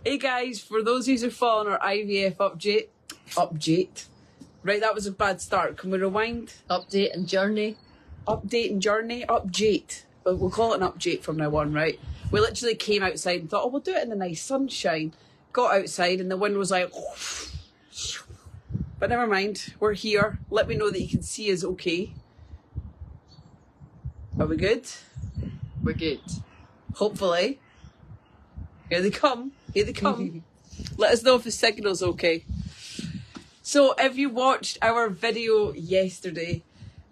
Hey guys, for those who are following our IVF update. Right, that was a bad start. Can we rewind? Update and journey. Update. But we'll call it an update from now on, right? We literally came outside and thought, oh, we'll do it in the nice sunshine. Got outside and the wind was like... But never mind, we're here. Let me know that you can see us okay. Are we good? We're good. Hopefully. Here they come. Let us know if the signal's okay. So if you watched our video yesterday,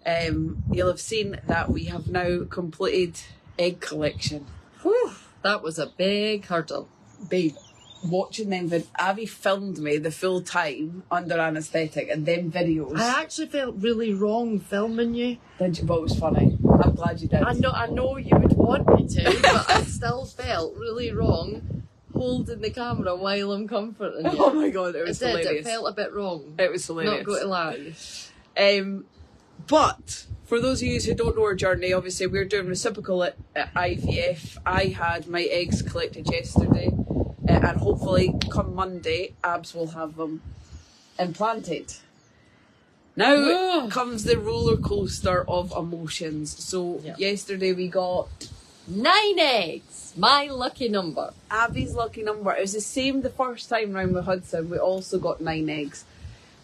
you'll have seen that we have now completed egg collection. Whew, that was a big hurdle. Babe, watching them, Abbie filmed me the full time under anaesthetic and them videos. I actually felt really wrong filming you. Did you? But it was funny. I'm glad you did. I know you would want me to, but I still felt really wrong holding the camera while I'm comforting you. Oh my god, it was hilarious. It felt a bit wrong. It was hilarious. Not going to lie. But for those of you who don't know our journey, obviously we're doing reciprocal at IVF. I had my eggs collected yesterday, and hopefully come Monday, Abs will have them implanted. Now comes the roller coaster of emotions. So yesterday we got 9 eggs. My lucky number. Abbie's lucky number. It was the same the first time round with Hudson. We also got 9 eggs.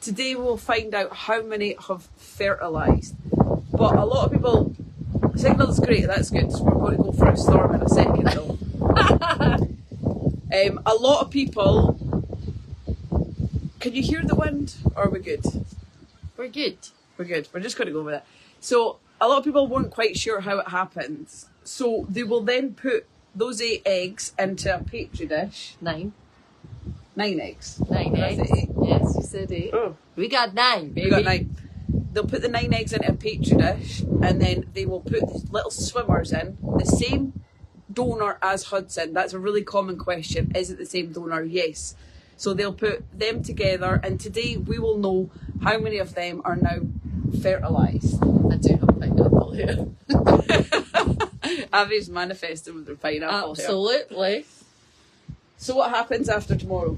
Today we'll find out how many have fertilised. But a lot of people... Signal's great, that's good. We're going to go for a storm in a second though. A lot of people... Can you hear the wind? Or are we good? We're good. We're good. We're just going to go with it. So a lot of people weren't quite sure how it happens. So they will then put those 8 eggs into a petri dish. 9. 9 eggs. 9 eggs. Yes, you said 8. Oh. We got 9, baby. We got 9. They'll put the 9 eggs into a petri dish and then they will put the little swimmers in. The same donor as Hudson. That's a really common question. Is it the same donor? Yes. So they'll put them together and today we will know how many of them are now fertilised. I do have pineapple here. Abbie's manifesting with her pineapple here. Absolutely. So what happens after tomorrow?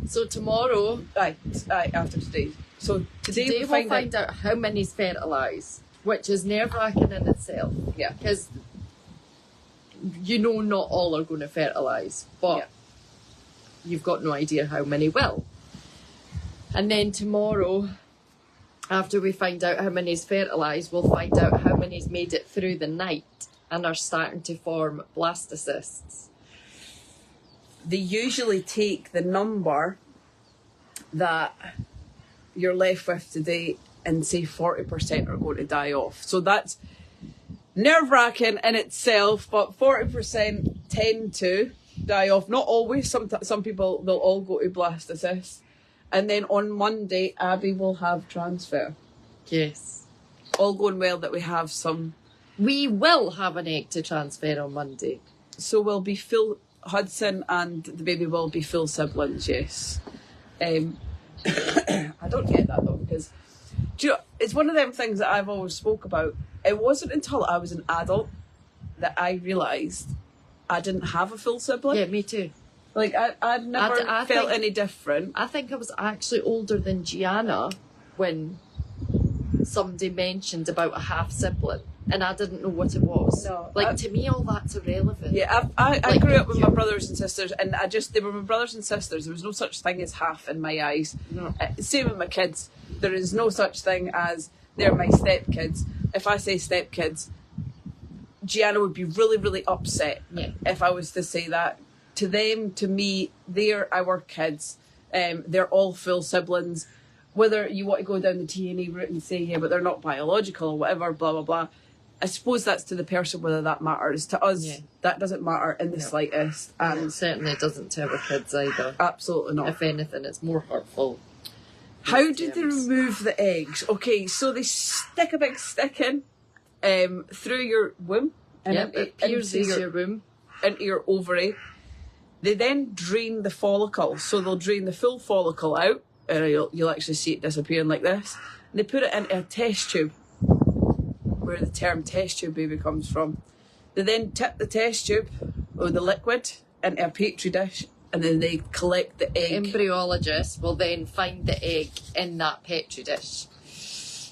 So tomorrow... after today. So today we'll find out how many's fertilised, which is nerve-wracking in itself. Yeah. Because you know not all are going to fertilise, but you've got no idea how many will. And then tomorrow, after we find out how many's fertilised, we'll find out how many's made it through the night and are starting to form blastocysts. They usually take the number that you're left with today and say 40% are going to die off. So that's nerve-wracking in itself, but 40% tend to die off. Not always. Some people, they'll all go to blastocysts. And then on Monday, Abbie will have transfer. Yes. All going well that we have some... We will have an egg to transfer on Monday. So we'll be full... Hudson and the baby will be full siblings, yes. I don't get that though, because do you know, it's one of them things that I've always spoke about. It wasn't until I was an adult that I realised I didn't have a full sibling. Yeah, me too. Like, I'd never felt any different. I think I was actually older than Gianna when somebody mentioned about a half sibling. And I didn't know what it was. No, to me, all that's irrelevant. Yeah, I grew up with my brothers and sisters, and they were my brothers and sisters. There was no such thing as half in my eyes. No. Same with my kids. There is no such thing as they're my stepkids. If I say stepkids, Gianna would be really, really upset if I was to say that. To them, to me, they're our kids. They're all full siblings. Whether you want to go down the T&E route and say, yeah, but they're not biological or whatever, blah, blah, blah. I suppose that's to the person whether that matters. To us, that doesn't matter in the slightest. And it certainly doesn't to our kids either. Absolutely not. If anything, it's more hurtful. How did they remove the eggs? Okay, so they stick a big stick in through your womb. And it pierces your womb. Into your ovary. They then drain the follicle. So they'll drain the full follicle out. And you'll actually see it disappearing like this. And they put it into a test tube, where the term test tube baby comes from. They then tip the test tube with the liquid into a petri dish and then they collect the egg. Embryologist will then find the egg in that petri dish.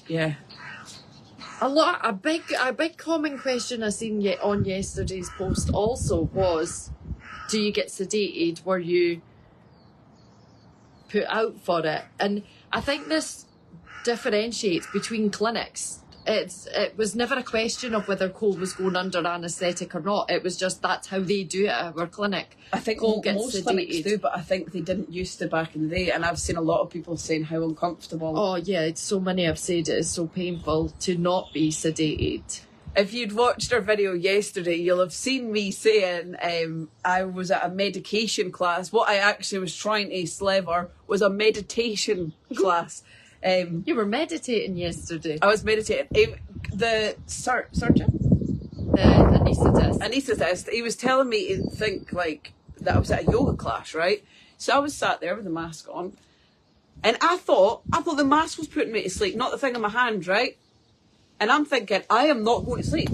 Yeah. A big common question I seen on yesterday's post also was, do you get sedated? Were you put out for it? And I think this differentiates between clinics. It was never a question of whether Cole was going under anaesthetic or not. It was just that's how they do it at our clinic. I think Cole gets most sedated. clinics do, but I think they didn't used to back in the day, and I've seen a lot of people saying how uncomfortable. Oh yeah, so many have said it is so painful to not be sedated. If you'd watched our video yesterday, you'll have seen me saying I was at a medication class. What I actually was trying to sliver was a meditation class. You were meditating yesterday. I was meditating. The surgeon? The anaesthetist. Anaesthetist. He was telling me to think like that I was at a yoga class, right? So I was sat there with the mask on, and I thought the mask was putting me to sleep, not the thing in my hand, right? And I'm thinking, I am not going to sleep.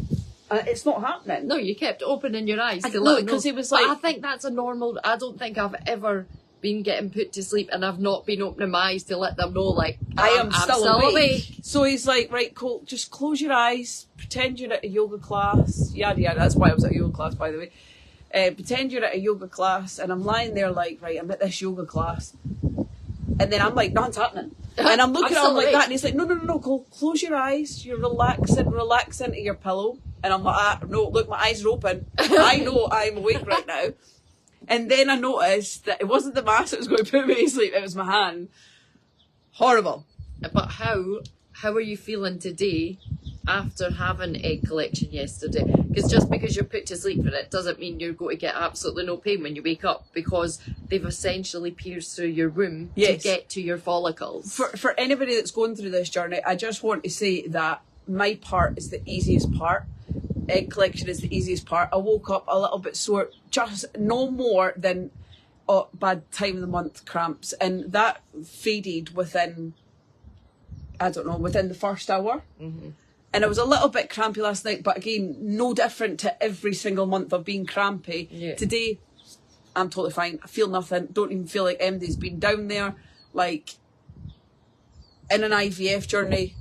It's not happening. No, you kept opening your eyes. Look, because he was like... But I think that's a normal... I don't think I've ever been getting put to sleep and I've not been opening my eyes to let them know, like, I'm still awake. So he's like, right, Cole, just close your eyes, pretend you're at a yoga class. Yada, yada. That's why I was at a yoga class, by the way. Pretend you're at a yoga class, and I'm lying there like, right, I'm at this yoga class. And then I'm like, nothing's happening. And I'm looking at him like that, and he's like, no, Cole, close your eyes. You're relax into your pillow. And I'm like, no, look, my eyes are open. I know I'm awake right now. And then I noticed that it wasn't the mask that was going to put me to sleep, it was my hand. Horrible. But how are you feeling today after having egg collection yesterday? Because just because you're put to sleep for it doesn't mean you're going to get absolutely no pain when you wake up, because they've essentially pierced through your womb to get to your follicles. For anybody that's going through this journey, I just want to say that my part is the easiest part. Egg collection is the easiest part. I woke up a little bit sore, just no more than bad time of the month cramps, and that faded within, I don't know, within the first hour. Mm-hmm. And I was a little bit crampy last night, but again, no different to every single month of being crampy. Yeah. Today, I'm totally fine. I feel nothing. Don't even feel like MD's been down there, like in an IVF journey.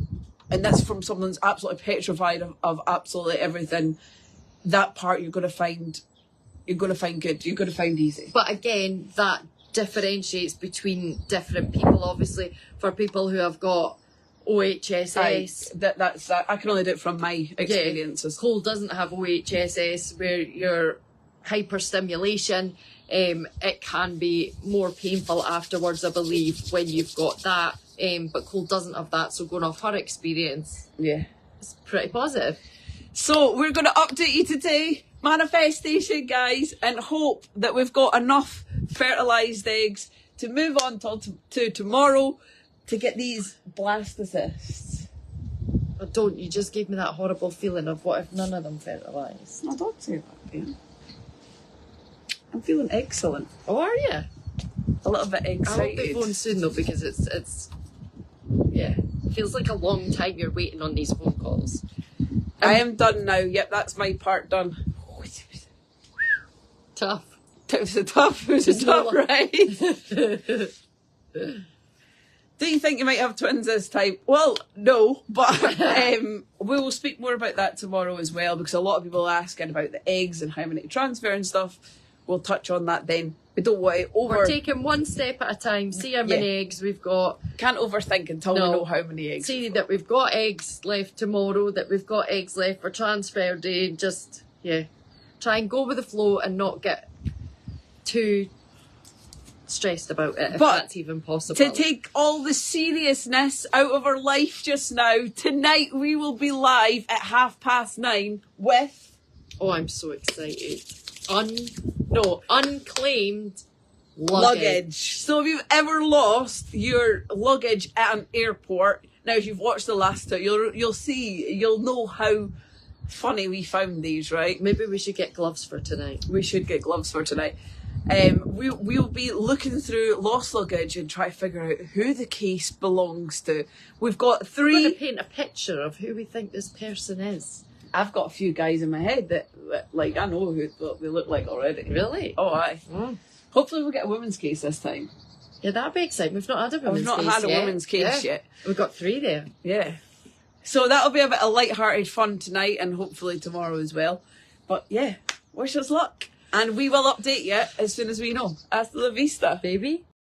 And that's from someone who's absolutely petrified of absolutely everything. That part you're going to find good. You're going to find easy. But again, that differentiates between different people. Obviously, for people who have got OHSS, that's I can only do it from my experiences. Cole doesn't have OHSS, where you're hyperstimulation. It can be more painful afterwards, I believe, when you've got that. But Cole doesn't have that, so going off her experience, it's pretty positive. So we're going to update you today, manifestation, guys, and hope that we've got enough fertilised eggs to move on to tomorrow to get these blastocysts. But don't, you just gave me that horrible feeling of what if none of them fertilised. No, don't say that, yeah. I'm feeling excellent. Oh, are you? A little bit excited. I hope they phone soon though, because it's feels like a long time you're waiting on these phone calls. I am done now. Yep, that's my part done. Tough. It was a tough ride. Do you think you might have twins this time? Well, no, but we will speak more about that tomorrow as well, because a lot of people are asking about the eggs and how many to transfer and stuff. We'll touch on that then. We don't want to We're taking one step at a time. See how many eggs we've got. Can't overthink until we know how many eggs. See that we've got eggs left tomorrow, that we've got eggs left for transfer day. Just, try and go with the flow and not get too stressed about it, if that's even possible. To take all the seriousness out of our life just now, tonight we will be live at 9:30 with... Oh, I'm so excited. Unclaimed luggage. So if you've ever lost your luggage at an airport, now if you've watched the last two, you'll know how funny we found these, right? Maybe we should get gloves for tonight. We should get gloves for tonight. We'll be looking through lost luggage and try to figure out who the case belongs to. We've got 3... We're going to paint a picture of who we think this person is. I've got a few guys in my head that like, I know who they look like already. Really? Oh, aye. Hopefully we'll get a women's case this time. Yeah, that'd be exciting. We've not had a women's We've case not had a yet. women's case yet. We've got 3 there. Yeah. So that'll be a bit of light-hearted fun tonight and hopefully tomorrow as well. But yeah, wish us luck. And we will update you as soon as we know. Hasta la vista. Baby.